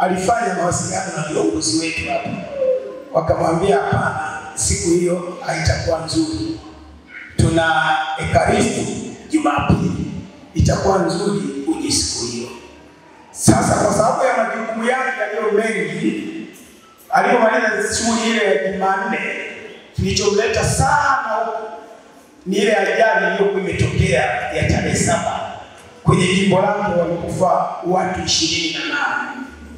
alifanya mawasiliano na viongozi wetu hapa. Wakamwambia hapana, siku hiyo haitakuwa nzuri. Tuna Ekaristi Jumapili, itakuwa nzuri uje siku hiyo. Sasa kwa sababu ya majukumu yake yaliyo mengi, alipomaliza shughuli ile ya Jumanne, kilichomleta sana huko ni ile ajali iliyokuwa imetokea ya tarehe 7 kwenye jimbo lake, wamekufa watu 28,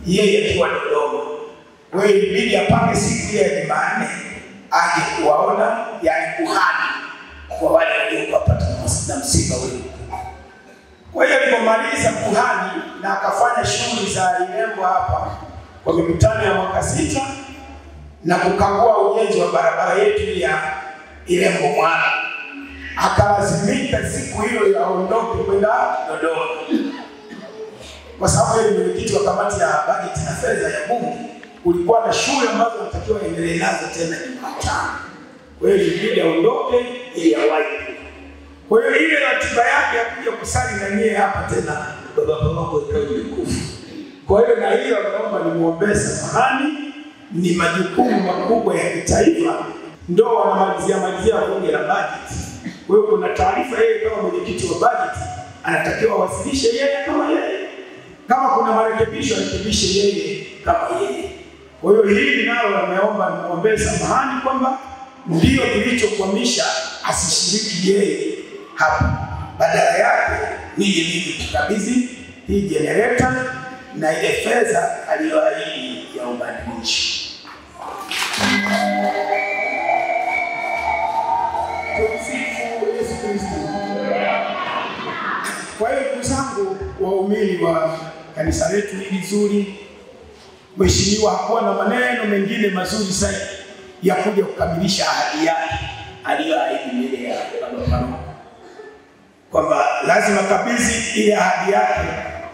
yeye akiwa Dodoma. Kwa hiyo ilibidi apange siku ya Jumanne aje kuwaona, yani kuhani kwa wale waliopata na msiba ule. Kwa hiyo alipomaliza kuhani na akafanya shughuli za Ilembo hapa kwa mikutano ya mwaka 6 na kukagua ujenzi wa barabara yetu ya Ilembo Mwala, akalazimika siku hiyo aondoke kwenda Dodoma, kwa sababu yeye ni mwenyekiti wa kamati ya bajeti na fedha ya Bunge. Kulikuwa na shule ambazo anatakiwa endelee nazo tena Jumatano. Kwa hiyo ilibidi aondoke ili awahi. Kwa hiyo ile ratiba yake ya kuja kusali na nyie hapa tena baba wako itakufa. Kwa hiyo na hiyo naomba nimuombee samahani, ni majukumu makubwa ya kitaifa, ndio wanamalizia bunge la bajeti. Kwa hiyo kuna taarifa yeye kama mwenyekiti wa bajeti anatakiwa wasilishe yeye kama yeye. Kama kuna marekebisho arekebishe yeye kama yeye. Kwa hiyo hili nalo naomba nimuombee samahani kwamba ndio kilichokwamisha asishiriki yeye hapa. Badala yake nije mimi tukabidhi hii generator na ile fedha aliyoahidi ya ubadilisho. Kwa hiyo ndugu zangu waumini wa kanisa letu hili zuri, Mheshimiwa hakuwa na maneno mengine mazuri zaidi ya kuja kukamilisha ahadi yake aliyoahidi mbele ya baba paroko, kwamba lazima kabidhi ile ahadi yake.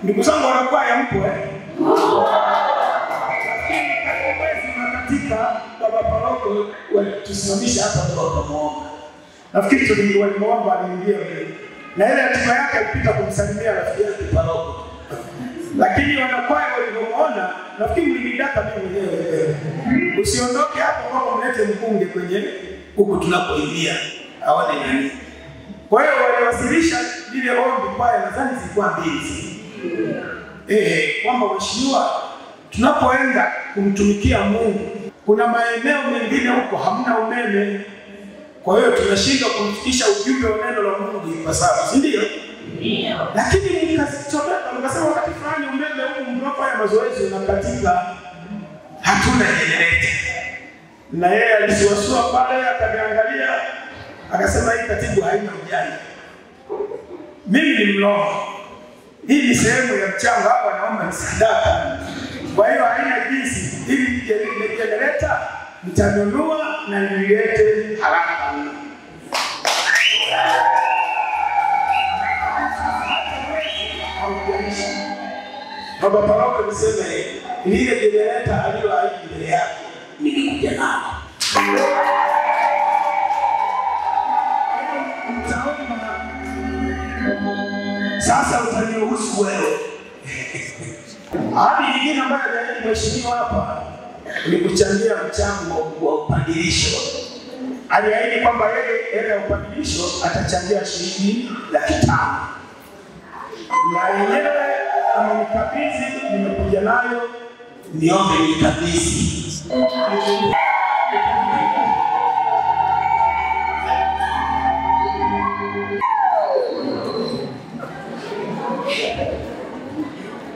Ndugu zangu wanakwaya mpo katika baba paroko walitusimamisha hapa tukamuomba. Nafikiri walimuomba aliingia na ile ratiba yake alipita kumsalimia rafiki yake paroko. Lakini wanakwaya walipomuona, nafikiri mlidaka mimi mwenyewe. Usiondoke hapo kwa mlete mbunge kwenye huko tunapoingia aone nani. Kwa hiyo waliwasilisha ile ombi kwaya, nadhani zilikuwa 2. Kwamba mheshimiwa, tunapoenda kumtumikia Mungu, kuna maeneo mengine huko hamna umeme. Kwa hiyo tunashindwa kufikisha ujumbe wa neno la Mungu kwa sababu, si ndio? Ndio. Lakini nikachomeka nikasema wakati fulani umeme huu mnapofanya mazoezi unakatika, hatuna generator. Na yeye alisiwasua pale akaniangalia akasema hii katibu haina ujanja. Mimi ni mlomo. Hii ni sehemu ya mchango hapa, naomba ni sadaka. Kwa hiyo haina jinsi, ili generator nitanunua na nilete haraka. Baba paroko niseme ile generator aliyoahidi mbele yake nilikuja nayo. Sasa utaniruhusu wewe. Ahadi nyingine ambayo aliahidi mheshimiwa hapa ni kuchangia mchango wa upadilisho. Aliahidi kwamba yeye hela ya upadilisho atachangia shilingi 500,000. Na yenyewe amenikabidhi, nimekuja nayo, niombe nikabidhi.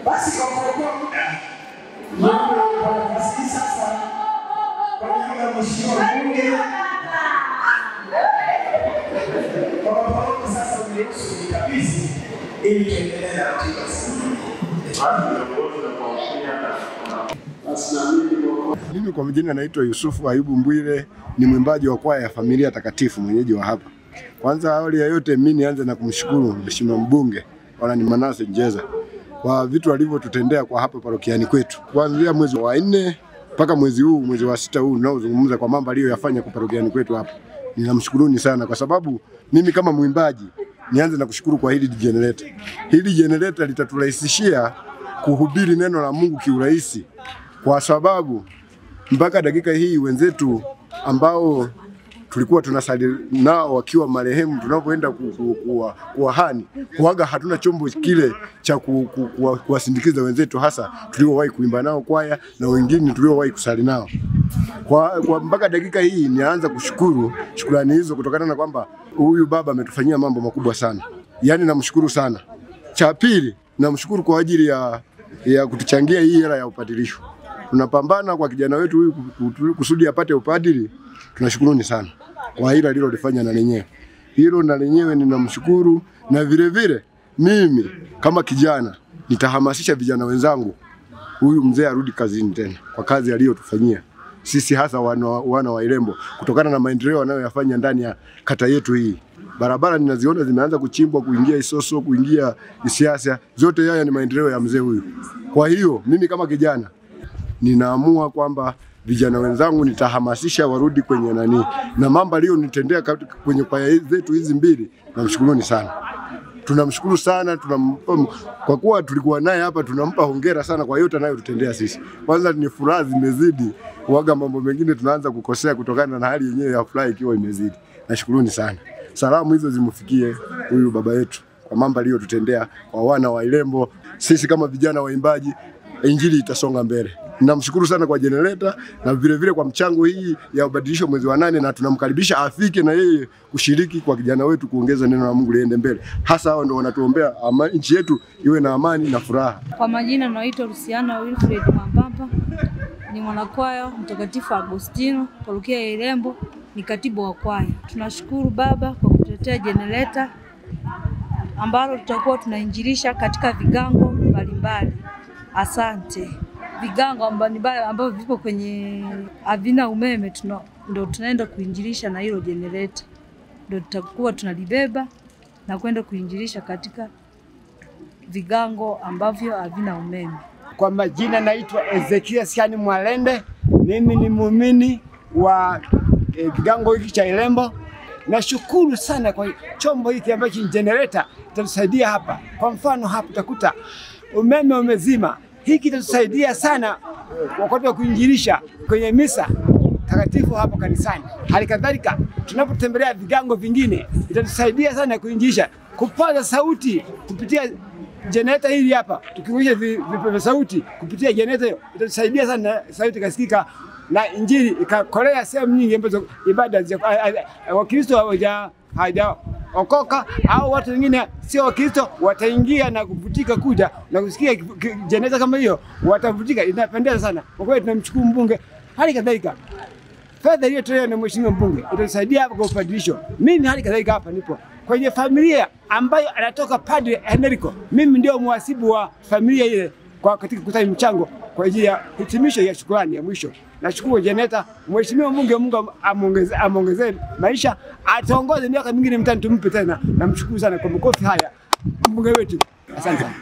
Basi kwa kuokoa muda, mambo kwa nafasi sasa kwa niaba ya mheshimiwa mbunge kwa paroko sasa uniruhusu nikabidhi ili tuendelee na ratiba. Mimi kwa majina naitwa Yusufu Ayubu Mbwire, ni mwimbaji wa kwaya ya Familia Takatifu, mwenyeji wa hapa. Kwanza awali ya yote mimi nianze na kumshukuru mheshimiwa mbunge wala ni Manase Njeza kwa vitu alivyotutendea kwa hapa parokiani kwetu. Kuanzia mwezi wa 4 mpaka mwezi wa 6 huu tunaozungumza kwa mambo aliyoyafanya kwa parokiani kwetu hapa. Ninamshukuruni sana kwa sababu mimi kama mwimbaji nianze na kushukuru kwa hili generator. Hili generator litaturahisishia kuhubiri neno la Mungu kiurahisi, kwa sababu mpaka dakika hii wenzetu ambao tulikuwa tunasali nao wakiwa marehemu, tunapoenda kuwahani kuaga, hatuna chombo kile cha kuwasindikiza wenzetu, hasa tuliowahi kuimba nao kwaya na wengine tuliowahi kusali nao. Kwa mpaka dakika hii nianza kushukuru shukrani hizo kutokana na kwamba huyu baba ametufanyia mambo makubwa sana. Yaani namshukuru sana. Cha pili, namshukuru kwa ajili ya kutuchangia hii hela ya upadilisho. Tunapambana kwa kijana wetu huyu kusudi apate upadili. Tunashukuruni sana kwa hilo alilolifanya na lenyewe. Hilo na lenyewe ninamshukuru, na vile vile mimi kama kijana nitahamasisha vijana wenzangu huyu mzee arudi kazini tena kwa kazi aliyotufanyia sisi, hasa wana wa Ilembo, kutokana na maendeleo anayoyafanya ndani ya kata yetu hii. Barabara ninaziona zimeanza kuchimbwa, kuingia Isoso, kuingia Isiasa, zote haya ni maendeleo ya mzee huyu. Kwa hiyo mimi kama kijana ninaamua kwamba vijana wenzangu nitahamasisha warudi kwenye na mambo aliyonitendea kwenye kwaya zetu hizi mbili. Namshukuruni sana. Tunamshukuru sana, kwa kuwa tulikuwa naye hapa, tunampa hongera sana kwa yote anayotutendea sisi. Kwanza ni furaha zimezidi, waga mambo mengine tunaanza kukosea kutokana na hali yenyewe ya furaha ikiwa imezidi. Nashukuruni sana. Salamu hizo zimufikie huyu baba yetu kwa mambo aliyotutendea kwa wana wa Ilembo. Sisi kama vijana waimbaji, injili itasonga mbele. Namshukuru sana kwa generator na vile vile kwa mchango hii ya ubadilisho mwezi wa 8, na tunamkaribisha afike na yeye kushiriki kwa kijana wetu kuongeza neno la Mungu liende mbele. Hasa hao ndio wanatuombea nchi yetu iwe na amani na furaha. Kwa majina naitwa Luciana Wilfred Mwambamba. Ni mwanakwaya Mtakatifu Agostino, parokia ya Ilembo, ni katibu wa kwaya. Tunashukuru baba kwa kutuletea generator ambalo tutakuwa tunainjilisha katika vigango mbalimbali. Asante. Vigango mbalimbali ambavyo vipo kwenye havina umeme ndio tunaenda kuinjilisha na hilo generator. Ndio tutakuwa tunalibeba na kwenda kuinjilisha katika vigango ambavyo havina umeme. Kwa majina naitwa Ezekiel Siani Mwalende. Mimi ni muumini wa kigango hiki cha Ilembo. Nashukuru sana kwa chombo hiki ambacho ni generator itatusaidia hapa. Kwa mfano hapa utakuta umeme umezima. Hiki kitatusaidia sana wakati wa kuinjilisha kwenye misa takatifu hapo kanisani. Halikadhalika tunapotembelea vigango vingine itatusaidia sana kuinjilisha, kupaza sauti kupitia generator hili hapa. Tukiwasha vipepe sauti kupitia generator hiyo itatusaidia sana sauti kasikika na injili ikakolea sehemu nyingi ambazo ibada za Wakristo hawajaokoka au watu wengine sio Wakristo wataingia na kuvutika kuja na kusikia generator kama hiyo, watavutika. Inapendeza sana kwa kweli. Tunamshukuru mbunge. Hali kadhalika fedha hiyo tolewa na mheshimiwa mbunge itatusaidia hapa kwa upadilisho. Mimi hali kadhalika hapa nipo kwenye familia ambayo anatoka Padre Enrico. Mimi ndio mhasibu wa familia ile kwa katika kukusanya mchango kwa ajili ya hitimisho ya shukrani ya mwisho. Nashukuru generator, mheshimiwa mbunge, Mungu amuongezee maisha, ataongoze miaka mingine mitano tumpe tena. Namshukuru sana kwa makofi haya mbunge wetu. Asante sana.